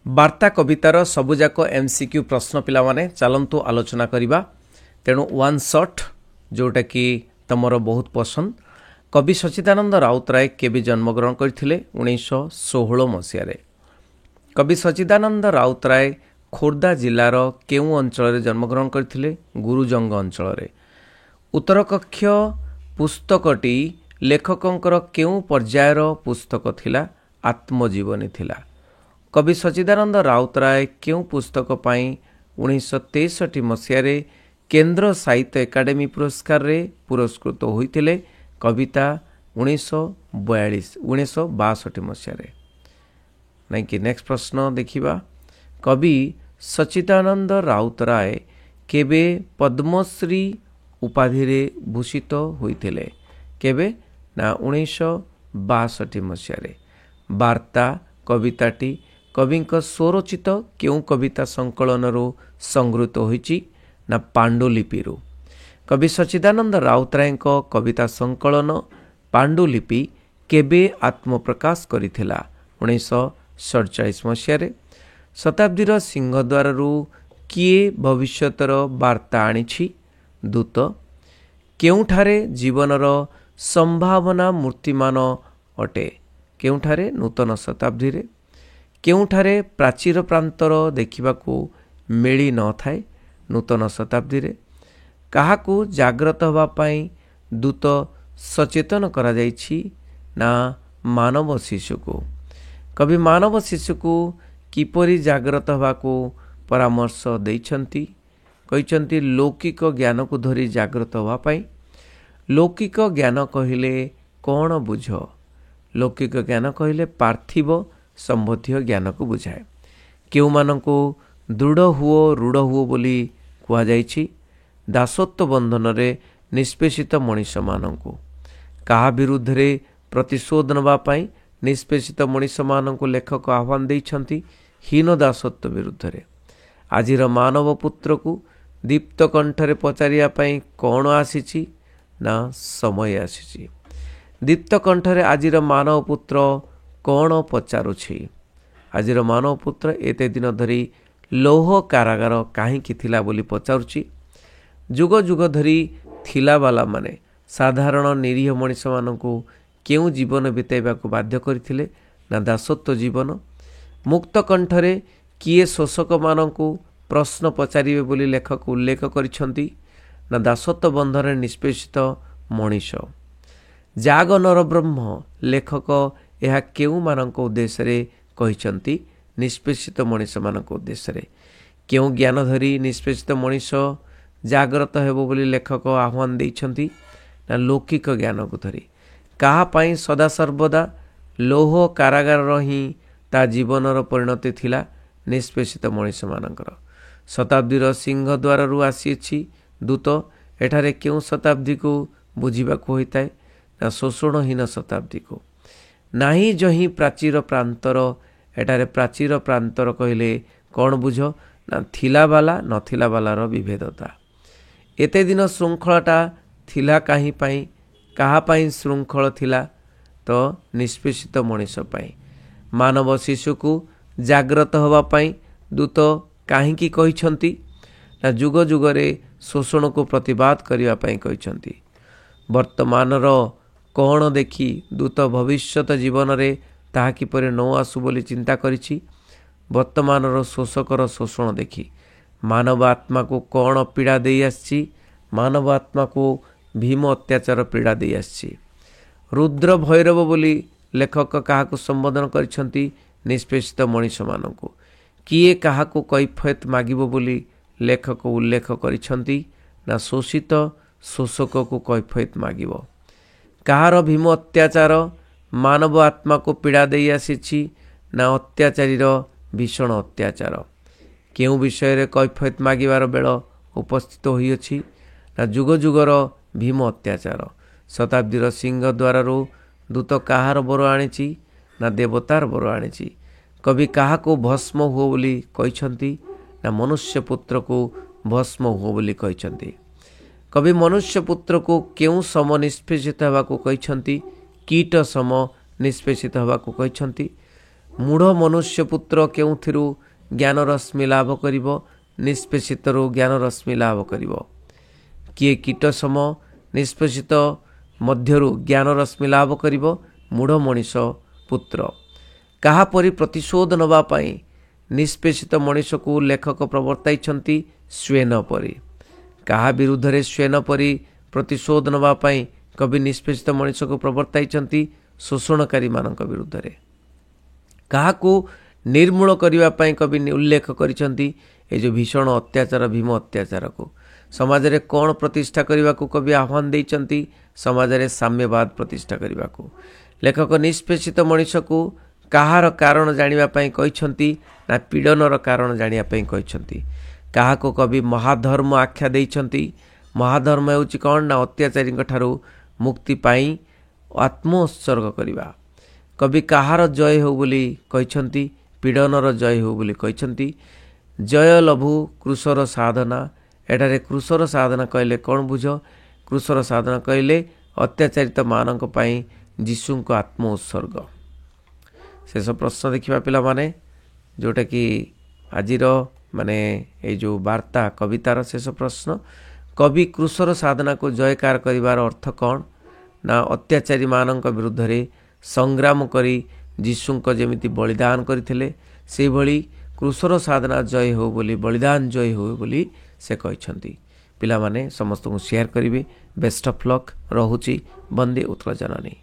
वार्ता कवितार सबुजाक एमसीक्यू प्रश्न पिला माने चलंतु आलोचना करिबा। तेणु वन शॉट जोटा कि तमर बहुत पसंद। कवि सच्चिदानंद राउतराय केबे जन्मग्रहण करथिले 1916 मसियारे। कवि सच्चिदानंद राउतराय खोर्धा जिलार केउ अंचल जन्मग्रहण करथिले? गुरुजंग अंचल। उत्तर कक्ष पुस्तकटी लेखकंकर केउ पर्यायर पुस्तक थिला? आत्मजीवनी थिला। कवि सच्चिदानंद राउतराय केउ पुस्तक पाई 1963 मसियारे केंद्र साहित्य एकाडेमी पुरस्कार रे पुरस्कृत होइतिले? कविता 1962 मसियारे। नहीं कि नेक्स्ट प्रश्न देखिबा। कवि सच्चिदानंद राउतराय केबे पद्मश्री उपाधि रे भूषित होइतिले? केबे ना 1962 मसियारे। वार्ता कविताटी कविंक स्वरचित केउ कविता संकलन संगृहीत होइछि? ना पांडुलिपि। कवि सच्चिदानंद राउतराय कविता संकलन पांडुलिपि केबे आत्मप्रकाश करिथिला? 1947 मसियारे। शताब्दीर सिंहद्वार किए भविष्यतर वार्ता आनिछि? दूत। केउठारे जीवनर संभावना मूर्तिमान अटे? केउठारे? नूतन शताब्दी रे। केउठारे प्राचीर प्रांतर देखिबाकू मिली न थाए? नूतन शताब्दी रे। काहाकू जाग्रत हवा पाई दूत सचेतन करा जाइछि? ना मानव शिशुको। कवि मानव शिशुको किपरि जाग्रत हवाकू परामर्श दैछन्ति? कहिछन्ति लौकिक ज्ञान को धरी जाग्रत हवा पाई। लौकिक ज्ञान कहिले कौन बुझ? लौकिक ज्ञान कहिले पार्थिव संबंधी ज्ञान को बुझाए। केउ माननको दृढ़ हुओ रूढ़ हुओ बोली कुआ जाइछि? दासत्व बंधन रे निष्पेषित मनीष माननको। काहा विरुद्ध रे प्रतिशोध नबा पाई निष्पेषित मनीष माननको लेखक आह्वान दैछन्ति? हीन दासत्व विरुद्ध रे। आजिर मानव पुत्र को दीप्त कंठरे पचारिया पाई कौन आसीछि? ना समय आसीछि। दीप्त कंठरे आजिर मानव पुत्र कौन पचारुछि? आजिर मानव पुत्र एते दिन धरी लौह कारागार काहींकि थिला बोली पचारुछि। जुग जुग धरी थिला वाला माने साधारण निरीह मनीष माननको केउ जीवन बिताइबा को बाध्य करथिले? ना दासत्व जीवन। मुक्त कंठरे किए शोषक माननको प्रश्न पचारिबे बोली लेखक उल्लेख करिसंती? ना दासत्व बंधन निष्पेषित मनीष। जाग नर ब्रह्म लेखक यह केउ मानक उद्देश्य रे कहिसंती? निष्पेषित मनीष मानक उद्देश्य रे। केउ ज्ञान धरी निष्पेषित मनीष जाग्रत हेबो बोली लेखक आह्वान दैछंती? ना लौकिक ज्ञान को धरी। काहा पाई सदा सर्वदा लौह कारागार ही ता जीवनर परिणति थिला? निष्पेषित मनीष मानकर। शताब्दीर सिंहद्वार आसीछि दूत। एठारे केउ शताब्दी को बुझिबाकू होइताए? ना शोषणहीन शताब्दी को। नाही जही प्राचीर प्रांतर। एठारे प्राचीर प्रांतर कहले कौन बुझ? ना थिला बाला नथिला बालार विभेदता। एते दिन श्रृंखलाटा थिला काहे पाई? काहा पाई श्रृंखल थिला? तो निष्पेषित मनीष पाई। मानव शिशु को जाग्रत हवा पाई दूत काहींकि कहिसंती? ना जुग जुगरे शोषण को प्रतिवाद करिवा पाई कहिसंती। वर्तमानर कौन देखी दूत भविष्यत जीवन रे ताहा किपरि न आसु बोली चिंता करिछि? वर्तमानर शोषकर शोषण देखी मानव आत्मा को कौन पीड़ा दे आछि? मानव आत्मा को भीम अत्याचार पीड़ा दे आछि। रुद्र भैरव बोली लेखक काहाकू संबोधन करिसंती? निष्पेषित मनीष माननको। किए काहाकू कैफियत मागिबो बोली लेखक उल्लेख करिसंती? ना शोषित शोषक को कैफियत मागिबो। काहार भीम अत्याचार मानव आत्मा को पीड़ा दे आसीछि? ना अत्याचारीर भीषण अत्याचार। केउ विषय रे कैफियत मागिबार बेल उपस्थित होइछि? ना जुग जुगर भीम अत्याचार। शताब्दीर सिंहद्वार दूत काहार बर आनिछि? ना देवतार बर आनिछि। कवि काहाको भस्म हुओ बोली कहिसंती? ना मनुष्य पुत्र को भस्म हुओ बोली कहिसंती। कवि मनुष्य पुत्र को केउ सम निष्पेषित हवा को कहिसंती? कीट सम निष्पेषित हवा को कहिसंती। मूढ़ मनुष्य पुत्र केउथिरु ज्ञान रश्मि लाभ करिवो निष्पेषितरु ज्ञान रश्मि लाभ करिवो किए कीट सम निष्पेषित मध्यरु ज्ञान रश्मि लाभ करिवो मूढ़ मनीष पुत्र कहा परि प्रतिशोध नबा पाई निष्पेषित मनीष को लेखक प्रवर्ताइछंती स्वेन परि कहा विरुद्ध रे स्वेन परि प्रतिशोध नबा पाई कवि निष्पेषित मनीष को प्रवर्ताइछंती शोषणकारी मानक विरुद्ध रे कहा को निर्मूल करने पाई कवि उल्लेख करिछंती ए जो भीषण अत्याचार भीम अत्याचार को समाज रे कौन प्रतिष्ठा करने को कवि आह्वान देइछंती समाज रे साम्यवाद प्रतिष्ठा करने को लेखक निष्पेषित मनीष को कहार कारण जानिबा पई कहिछंती ना पीड़नर कारण जानिबा पई कहिछंती कहा को कवि महाधर्म आख्या देइछंती महाधर्म हेउची कोन ना अत्याचारी ठारू मुक्ति पाई आत्मोत्सर्ग करिबा कवि कहार जय हो बोली कहिछंती पीड़नर जय हो बोली कहिछंती जय लभु कृशर साधना एठारे कृशर साधना कहले कौन बुझ कृशर साधना कहले अत्याचारित मानक पई जीशुको आत्म उत्सर्ग शेष प्रश्न देखा पिला माने जोटा कि आजिर माने ये जो वार्ता कवितार शेष प्रश्न कवि कृशर साधना को जयकार करिवार अर्थ कौन ना अत्याचारी मानक विरुद्ध रे संग्राम करी जीशुको जेमिति बलिदान करथिले से भली कृशर साधना जय हो बोली बलिदान जय हो बोली से कहिछंती पिला माने समस्त को शेयर करिवे बेस्ट ऑफ लक रहुची वंदे उत्कल जननी।